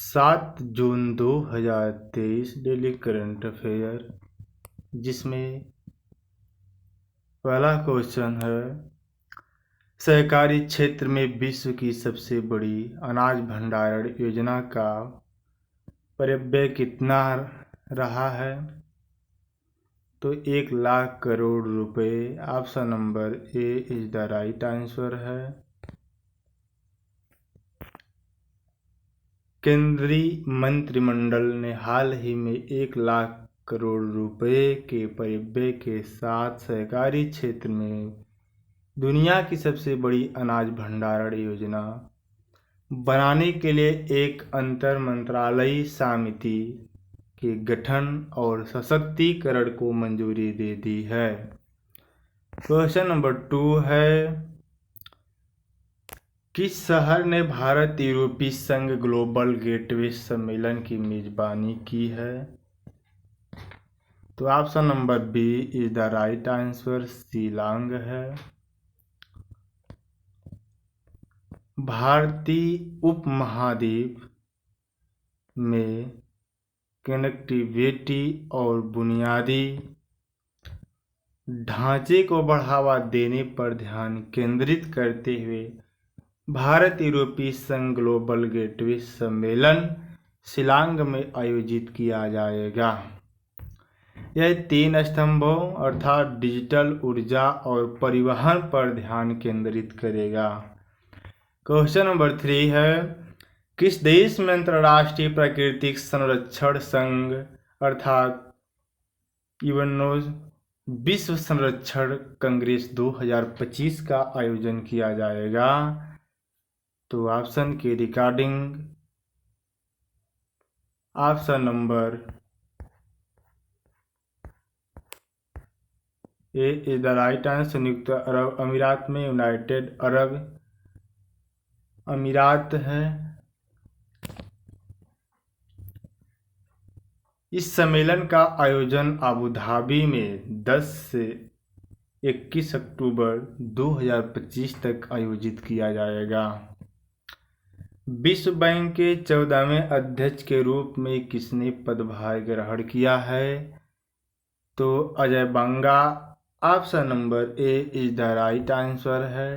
7 जून 2023 daily current affair, जिसमें पहला question है, सहकारी क्षेत्र में विश्व की सबसे बड़ी अनाज भंडारण योजना का परिव्यय कितना रहा है? तो 1 लाख करोड़ रुपए। Option number A is the right answer है। केंद्रीय मंत्रिमंडल ने हाल ही में 1 लाख करोड़ रुपए के परिव्यय के साथ सहकारी क्षेत्र में दुनिया की सबसे बड़ी अनाज भंडारण योजना बनाने के लिए एक अंतर मंत्रालयी समिति के गठन और सशक्तिकरण को मंजूरी दे दी है। क्वेश्चन नंबर 2 है, किस शहर ने भारत यूरोपीय संघ ग्लोबल गेटवे सम्मेलन की मेजबानी की है? तो option number B is the right answer, Shillong है। भारतीय उपमहाद्वीप में कनेक्टिविटी और बुनियादी ढांचे को बढ़ावा देने पर ध्यान केंद्रित करते हुए भारत यूरोपीय संघ ग्लोबल गेटवे सम्मेलन शिलांग में आयोजित किया जाएगा। यह 3 स्तंभों अर्थात डिजिटल, ऊर्जा और परिवहन पर ध्यान केंद्रित करेगा। क्वेश्चन नंबर 3 है, किस देश में अंतर्राष्ट्रीय प्राकृतिक संरक्षण संघ अर्थात यूएनओ विश्व संरक्षण कांग्रेस 2025 का आयोजन किया जाएगा? तो ऑप्शन के regarding option number A is the right answer, संयुक्त अरब अमीरात में, यूनाइटेड अरब अमीरात है। इस सम्मेलन का आयोजन अबू धाबी में 10 से 21 अक्टूबर 2025 तक आयोजित किया जाएगा। विश्व बैंक के 14वें अध्यक्ष के रूप में किसने पदभार ग्रहण किया है? तो Ajay Banga. Option number A is the right answer है।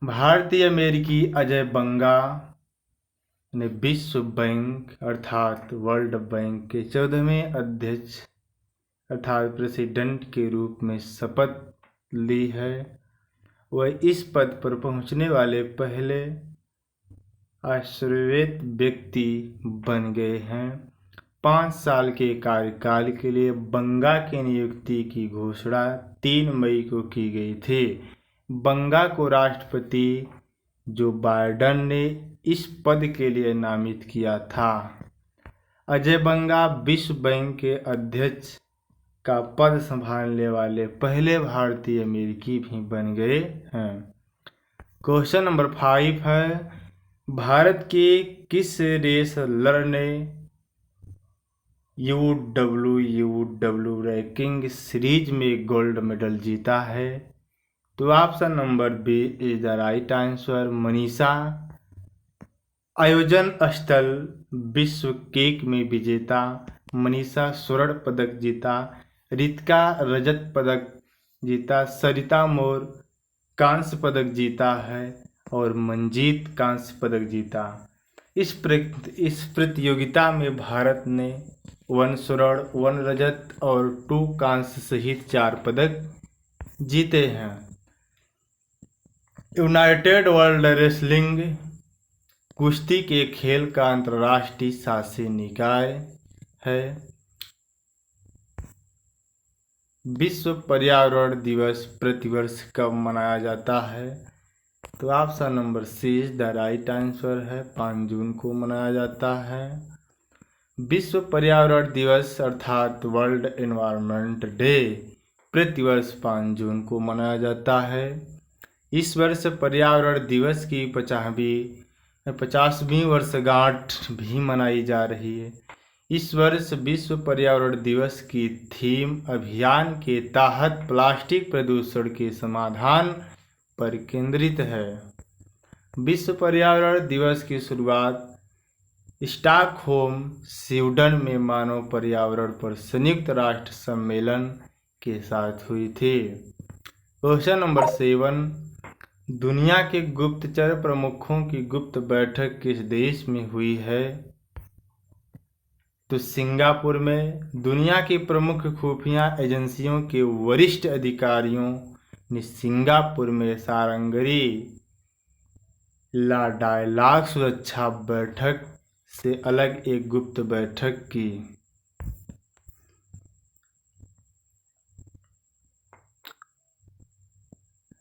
भारतीय अमेरिकी अजय बंगा ने विश्व बैंक अर्थात वर्ल्ड बैंक के 14वें अध्यक्ष अर्थात प्रेसिडेंट के रूप में शपथ ली है। वह इस पद पर पहुंचने वाले पहले आश्चर्यचकित व्यक्ति बन गए हैं। 5 साल के कार्यकाल के लिए बंगा की नियुक्ति की घोषणा 3 मई को की गई थी। बंगा को राष्ट्रपति जो बाइडेन ने इस पद के लिए नामित किया था। अजय बंगा विश्व बैंक के अध्यक्ष का पद संभालने वाले पहले भारतीय अमेरिकी भी बन गए हैं। क्वेश्चन नंबर 5 है, भारत के किस रेसलर ने UWUW रैंकिंग सीरीज में गोल्ड मेडल जीता है? तो option number B is the right answer, Manisha. आयोजन स्थल विश्व केक में विजेता मनीषा स्वर्ण पदक जीता, रितिका रजत पदक जीता, सरिता मोर कांस्य पदक जीता है और मंजीत कांस्य पदक जीता। इस प्रतियोगिता में भारत ने 1 स्वर्ण, 1 रजत और 2 कांस्य सहित 4 पदक जीते हैं। यूनाइटेड वर्ल्ड रेसलिंग कुश्ती के खेल का अंतर्राष्ट्रीय शासी निकाय है। विश्व पर्यावरण दिवस प्रतिवर्ष कब मनाया जाता है? तो option number C is the right answer है, 5 जून को मनाया जाता है। विश्व पर्यावरण दिवस अर्थात वर्ल्ड एनवायरनमेंट डे प्रतिवर्ष 5 जून को मनाया जाता है। इस वर्ष पर्यावरण दिवस की 50वीं वर्षगांठ भी मनाई जा रही है। इस वर्ष विश्व पर्यावरण दिवस की थीम अभियान के तहत प्लास्टिक प्रदूषण के समाधान पर केंद्रित है। विश्व पर्यावरण दिवस की शुरुआत स्टॉकहोम स्वीडन में मानव पर्यावरण पर संयुक्त राष्ट्र सम्मेलन के साथ हुई थी। क्वेश्चन नंबर 7, दुनिया के गुप्तचर प्रमुखों की गुप्त बैठक किस देश में हुई है? तो सिंगापुर में। दुनिया की प्रमुख खुफिया एजेंसियों के वरिष्ठ अधिकारियों ने सिंगापुर में सारंगरी ला डायलॉग सुरक्षा बैठक से अलग एक गुप्त बैठक की।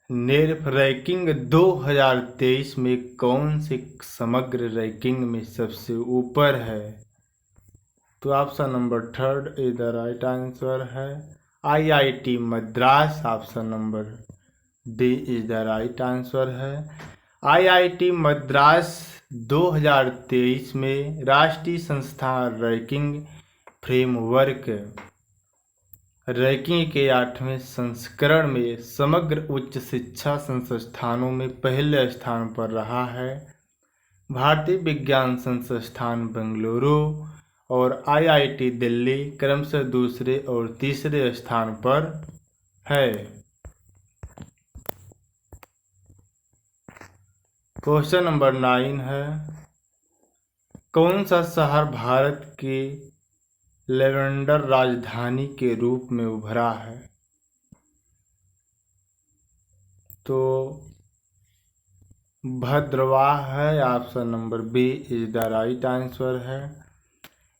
नेर्फ रैंकिंग 2023 में कौन से समग्र रैंकिंग में सबसे ऊपर है? तो option number 3 is the right answer है। IIT Madras option number D is the right answer है। IIT मद्रास 2023 में राष्ट्रीय संस्थान रैंकिंग फ्रेमवर्क रैंकिंग के 8वें संस्करण में समग्र उच्च शिक्षा संस्थानों में पहले स्थान पर रहा है। भारतीय विज्ञान संस्थान बेंगलुरु और IIT दिल्ली क्रमशः दूसरे और तीसरे स्थान पर है। क्वेश्चन नंबर 9 है, कौन सा शहर भारत की लेवेंडर राजधानी के रूप में उभरा है? तो भद्रवाह है। Option number B is the right answer है।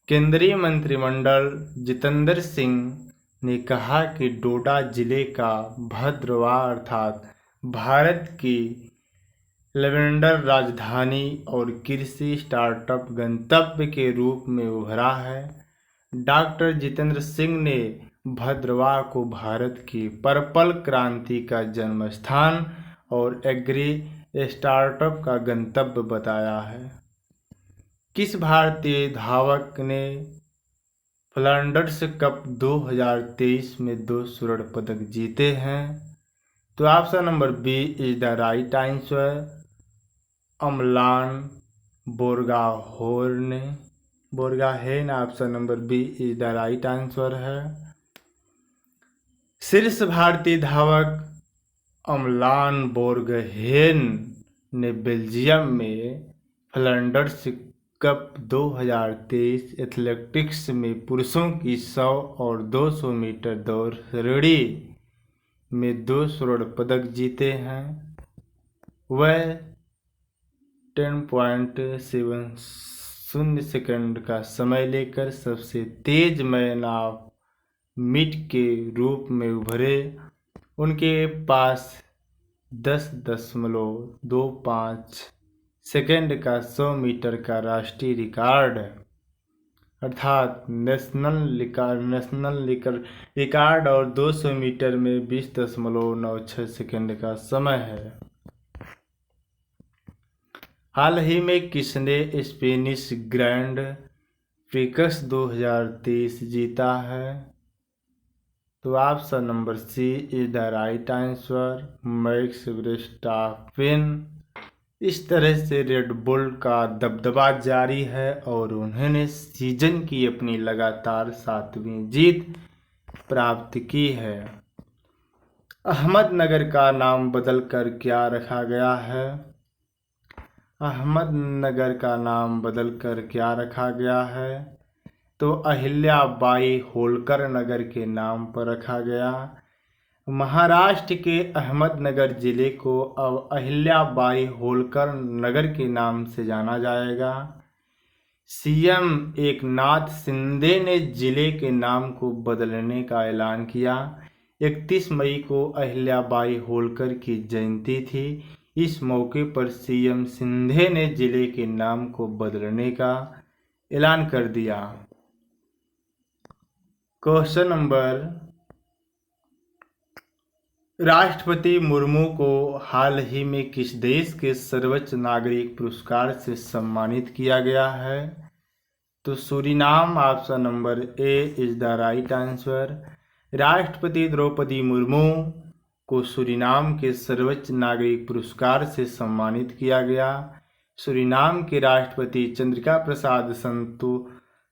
केंद्रीय मंत्रिमंडल जितेंद्र सिंह ने कहा कि डोडा जिले का भद्रवाह अर्थात भारत की लेवेंडर राजधानी और कृषि स्टार्टअप गंतव्य के रूप में उभरा है। डॉक्टर जितेंद्र सिंह ने भद्रवाह को भारत की पर्पल क्रांति का जन्म स्थान और एग्री स्टार्टअप का गंतव्य बताया है। किस भारतीय धावक ने फ्लैंडर्स कप 2023 में 2 स्वर्ण पदक जीते हैं? तो option number B is the right answer. Amlan Borgohain option number B is the right answer है। शीर्ष भारतीय धावक अमलान बोर्गहेन ने बेल्जियम में फ्लैंडर्स कप 2023 एथलेटिक्स में पुरुषों की 100 और 200 मीटर दौड़ श्रेणी में 2 स्वर्ण पदक जीते हैं। वह 10.70 सेकंड का समय लेकर सबसे तेज मैन ऑफ मीट के रूप में उभरे। उनके पास 10.25 सेकंड का 100 मीटर का राष्ट्रीय रिकॉर्ड अर्थात नेशनल रिकॉर्ड और 200 मीटर में 20.96 सेकंड का समय है। हाल ही में किसने स्पेनिश ग्रैंड प्रिक्स 2023 जीता है? तो option number C is the right answer, Max Verstappen. इस तरह से रेड बुल का दबदबा जारी है और उन्होंने सीजन की अपनी लगातार 7वीं जीत प्राप्त की है। अहमदनगर का नाम बदलकर क्या रखा गया है? अहमदनगर का नाम बदलकर क्या रखा गया है? तो अहिल्याबाई होलकर नगर के नाम पर रखा गया। महाराष्ट्र के अहमदनगर जिले को अब अहिल्याबाई होलकर नगर के नाम से जाना जाएगा। CM एकनाथ शिंदे ने जिले के नाम को बदलने का ऐलान किया। 31 मई को अहिल्याबाई होलकर की जयंती थी। इस मौके पर CM शिंदे ने जिले के नाम को बदलने का ऐलान कर दिया। क्वेश्चन नंबर, राष्ट्रपति मुर्मू को हाल ही में किस देश के सर्वोच्च नागरिक पुरस्कार से सम्मानित किया गया है? तो Suriname option number A is the right answer. राष्ट्रपति द्रौपदी मुर्मू को सूरीनाम के सर्वोच्च नागरिक पुरस्कार से सम्मानित किया गया। सूरीनाम के राष्ट्रपति चंद्रिका प्रसाद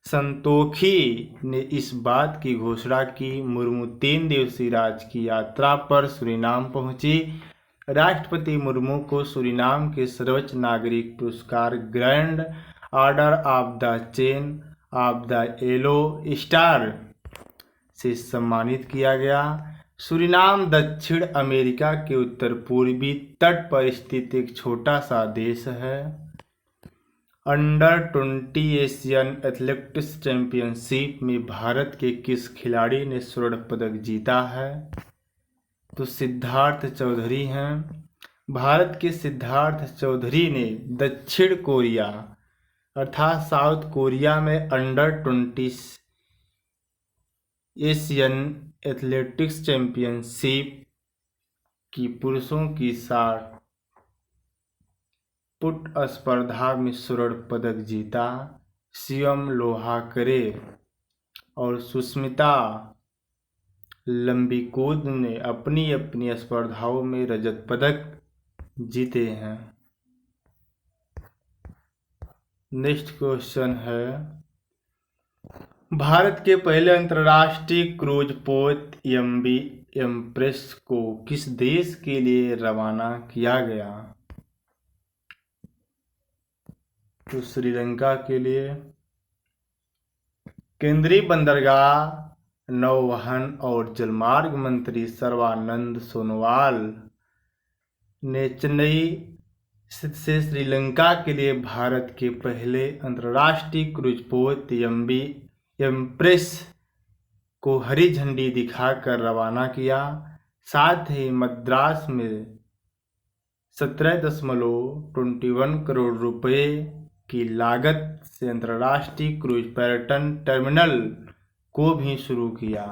संतोखी ने इस बात की घोषणा की। मुर्मू 3 दिवसीय राजकीय यात्रा पर सूरीनाम पहुंची। राष्ट्रपति मुर्मू को सूरीनाम के सर्वोच्च नागरिक पुरस्कार grand order of the chain of the yellow star से सम्मानित किया गया। सूरीनाम दक्षिण अमेरिका के उत्तर पूर्वी तट पर स्थित एक छोटा सा देश है। अंडर 20 एशियन एथलेटिक्स चैंपियनशिप में भारत के किस खिलाड़ी ने स्वर्ण पदक जीता है? तो सिद्धार्थ चौधरी हैं। भारत के सिद्धार्थ चौधरी ने दक्षिण कोरिया अर्थात साउथ कोरिया में अंडर 20 एशियन एथलेटिक्स चैंपियनशिप की पुरुषों की 60 पुट स्पर्धा में स्वर्ण पदक जीता। शिवम लोहाकरे और सुष्मिता लंबिकूद ने अपनी अपनी स्पर्धाओं में रजत पदक जीते हैं। नेक्स्ट क्वेश्चन है, भारत के पहले अंतर्राष्ट्रीय क्रूज पोत एमवी एम्प्रेस को किस देश के लिए रवाना किया गया? तो श्रीलंका के लिए। केंद्रीय बंदरगाह, नौवहन और जलमार्ग मंत्री सर्बानंद सोनोवाल ने चेन्नई से श्रीलंका के लिए भारत के पहले अंतर्राष्ट्रीय क्रूज पोत एमवी एम्प्रेस को हरी झंडी दिखाकर रवाना किया। साथ ही मद्रास में 17.21 करोड़ रुपए की लागत से अंतर्राष्ट्रीय क्रूज पर्यटन टर्मिनल को भी शुरू किया।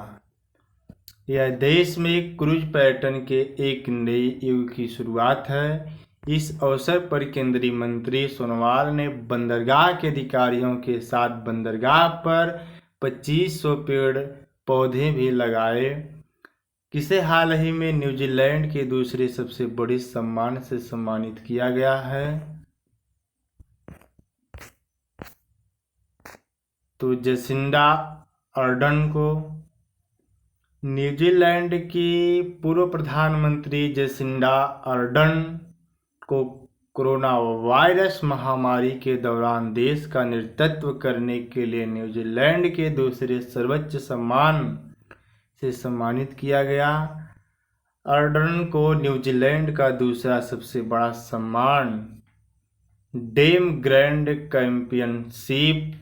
यह देश में क्रूज पर्यटन के एक नए युग की शुरुआत है। इस अवसर पर केंद्रीय मंत्री सोनोवाल ने बंदरगाह के अधिकारियों के साथ बंदरगाह पर 2500 पेड़ पौधे भी लगाए। किसे हाल ही में न्यूजीलैंड के दूसरे सबसे बड़े सम्मान से सम्मानित किया गया है? तो जेसिंडा अर्डन को। न्यूजीलैंड की पूर्व प्रधानमंत्री जेसिंडा अर्डन को कोरोना वायरस महामारी के दौरान देश का नेतृत्व करने के लिए न्यूजीलैंड के दूसरे सर्वोच्च सम्मान से सम्मानित किया गया। अर्डन को न्यूजीलैंड का दूसरा सबसे बड़ा सम्मान डेम ग्रैंड चैंपियनशिप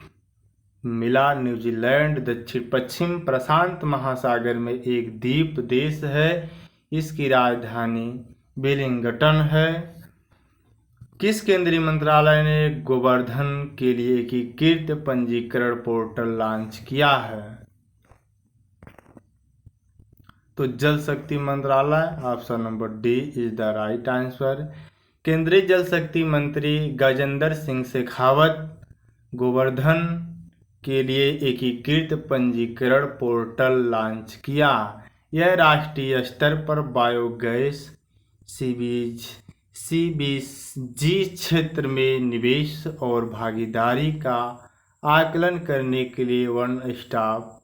मिला। न्यूजीलैंड दक्षिण पश्चिम प्रशांत महासागर में एक द्वीप देश है। इसकी राजधानी वेलिंगटन है। किस केंद्रीय मंत्रालय ने गोवर्धन के लिए एकीकृत पंजीकरण पोर्टल लॉन्च किया है? तो जल शक्ति मंत्रालय। Option number D is the right answer. केंद्रीय जल शक्ति मंत्री गजेंद्र सिंह शेखावत गोवर्धन के लिए एकीकृत पंजीकरण पोर्टल लॉन्च किया। यह राष्ट्रीय स्तर पर बायोगैस सीबीजी क्षेत्र में निवेश और भागीदारी का आकलन करने के लिए वन स्टॉप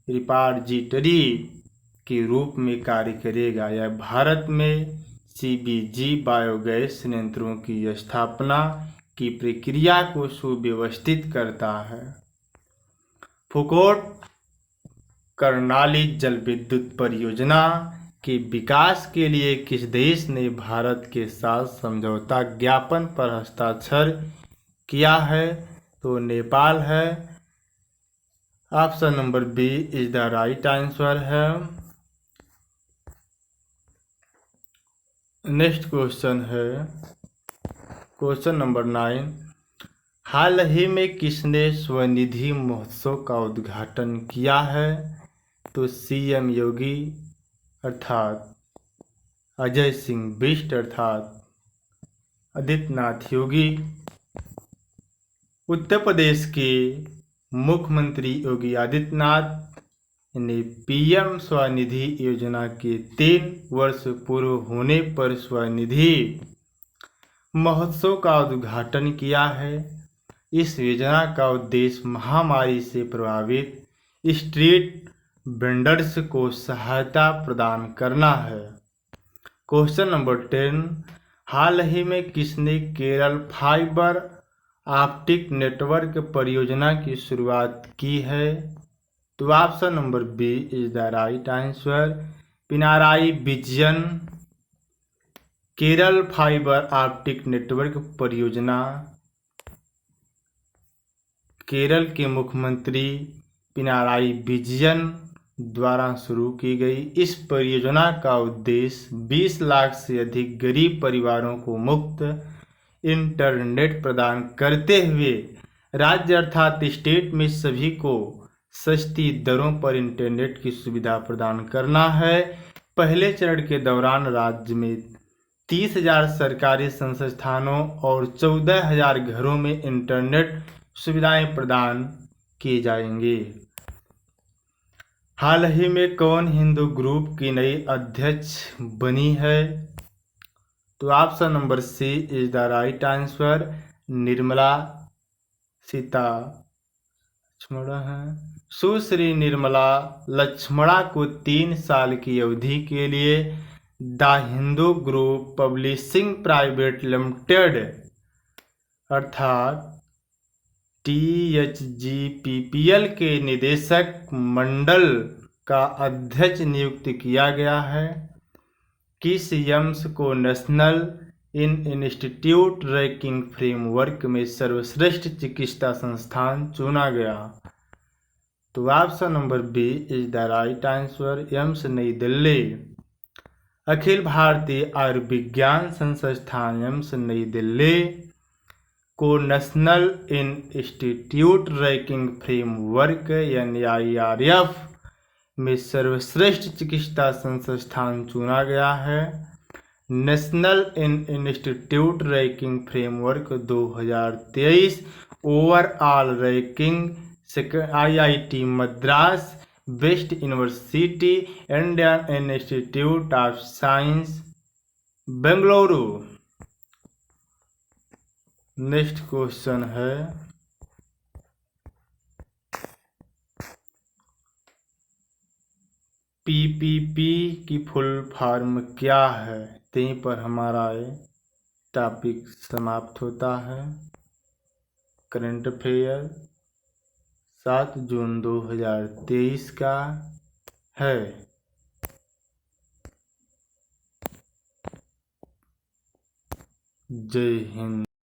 रिपॉजिटरी के रूप में कार्य करेगा। यह भारत में सीबीजी बायोगैस संयंत्रों की स्थापना की प्रक्रिया को सुव्यवस्थित करता है। फूकोट कर्णाली जल विद्युत परियोजना के विकास के लिए किस देश ने भारत के साथ समझौता ज्ञापन पर हस्ताक्षर किया है? तो नेपाल है। Option number B is the right answer है। नेक्स्ट क्वेश्चन है क्वेश्चन नंबर 9। हाल ही में किसने स्वनिधि महोत्सव का उद्घाटन किया है? तो सीएम योगी अर्थात अजय सिंह बिष्ट अर्थात आदित्यनाथ योगी। उत्तर प्रदेश के मुख्यमंत्री योगी आदित्यनाथ ने पीएम स्वनिधि योजना के 3 वर्ष पूर्व होने पर स्वनिधि महोत्सव का उद्घाटन किया है। इस योजना का उद्देश्य महामारी से प्रभावित स्ट्रीट वेंडर्स को सहायता प्रदान करना है। क्वेश्चन नंबर 10, हाल ही में किसने केरल फाइबर ऑप्टिक नेटवर्क परियोजना की शुरुआत की है? तो option number B is the right answer, Pinarayi Vijayan. Kerala fibre optic network परियोजना केरल के मुख्यमंत्री पिनाराई विजयन द्वारा शुरू की गई। इस परियोजना का उद्देश्य 20 लाख से अधिक गरीब परिवारों को मुफ्त इंटरनेट प्रदान करते हुए राज्य अर्थात स्टेट में सभी को सस्ती दरों पर इंटरनेट की सुविधा प्रदान करना है। पहले चरण के दौरान राज्य में 30,000 सरकारी संस्थानों और 14,000 घरों में इंटरनेट सुविधाएं प्रदान की जाएंगी। हाल ही में कौन हिंदू ग्रुप की नई अध्यक्ष बनी है? तो option number C is the right answer, Nirmala Sitharaman है। सुश्री निर्मला लक्ष्मणा को 3 साल की अवधि के लिए the Hindu group publishing private limited अर्थात THGPPL के निदेशक मंडल का अध्यक्ष नियुक्त किया गया है। किस यम्स को नेशनल इंस्टीट्यूट रैंकिंग फ्रेमवर्क में सर्वश्रेष्ठ चिकित्सा संस्थान चुना गया? तो option number B is the right answer, AIIMS New Delhi. Akhil Bharatiya Ayurvigyan संस्थान एम्स नई दिल्ली को national institute ranking framework NIRF में सर्वश्रेष्ठ चिकित्सा संस्थान चुना गया है। National institute ranking framework 2023 overall ranking IIT Madras, best university, Indian institute of science Bengaluru. Next question है PPP की फुल फॉर्म क्या है? यहीं पर हमारा ये टॉपिक समाप्त होता है। करंट अफेयर 7 जून 2023 का है। जय हिंद।